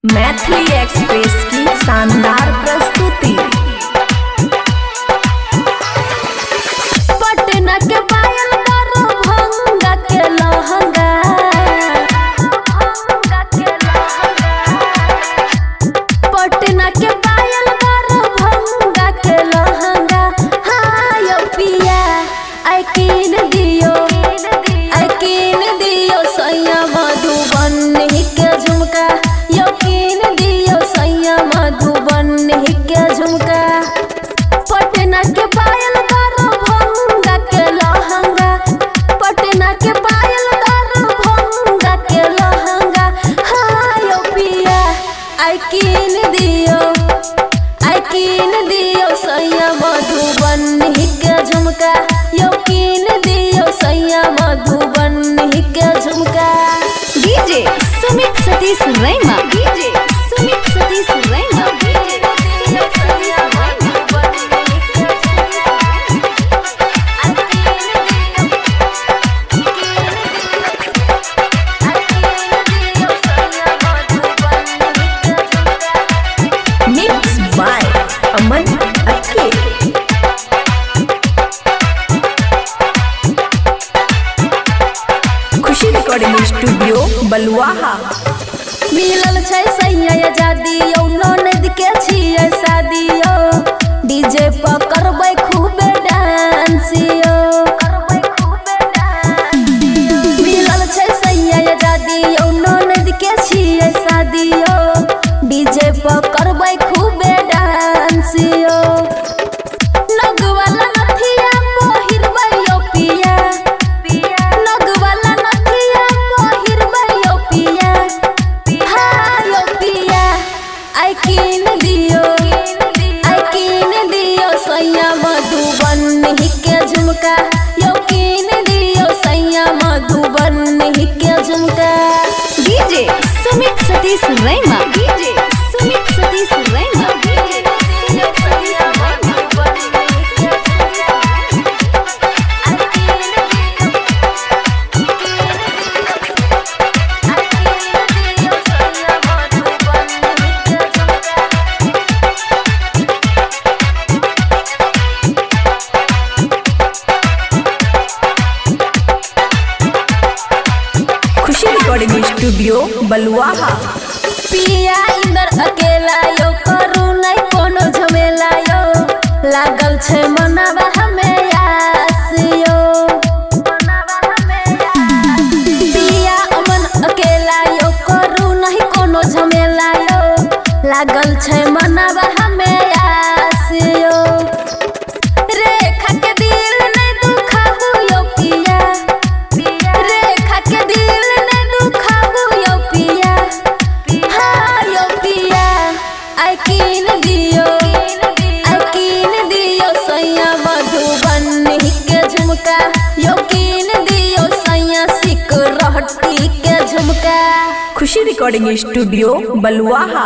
Maithili express की शानदार प्रस्तुति। पटना के पायल दरभंगा के लहंगा, पटना के पायल दरभंगा के लहंगा। हाँ यो पिया आई कीन दियो सैया मधुबनी के झुमका, यो कीन दियो सैया मधुबनी के झुमका। पटना के पायल दरभंगा के लहंगा, पटना के पायल दरभंगा के लहंगा। हाँ यो पिया आई कीन दियो सैया मधुबनी के झुमका, यो कीन दियो सैया मधुबनी के झुमका। DJ Sumit Satish Raima, DJ Sumit Satish Raima. Mix by Aman Akke. Khushi recording studio Baluaha. मिलल छै सैया आजादी यौ ननद के छियै शादी यो, डीजे पर करबै खूबे डांस यो। मिलल छै सैया आजादी यौ ननद के छियै शादी यो, डीजे पर करबै खूबे डांस यो। नगवाला नथिया पहिरबै यो पिया, नगवाला नथिया पहिरबै यो पिया। हाँ यो पिया आई कीन दियो सैया मधुबनी के झुमका, यो कीन दियो सैया मधुबनी के झुमका। DJ Sumit Satish Raima, DJ Sumit Satish रैमा। खुशी रिकॉर्डिंग स्टूडियो बलुआहा। पिया इंदर अकेला यो करू नहीं कोनो झमेला यो, लागल छै मनावा हमें आस यो। पिया अमन अकेला यो करू नहीं कोनो झमेला यो, लागल छै मनावा हमें आस यो। रेखा के दिल नहीं दुखाबू यो पिया, रेखा के दिल नहीं दुखाबू यो पिया। हाँ यो पिया आई कीन दियो सैया मधुबनी के झुमका, यो कीन दियो सैया सिकरहटी के झुमका। खुशी रिकॉर्डिंग स्टूडियो बलुआहा।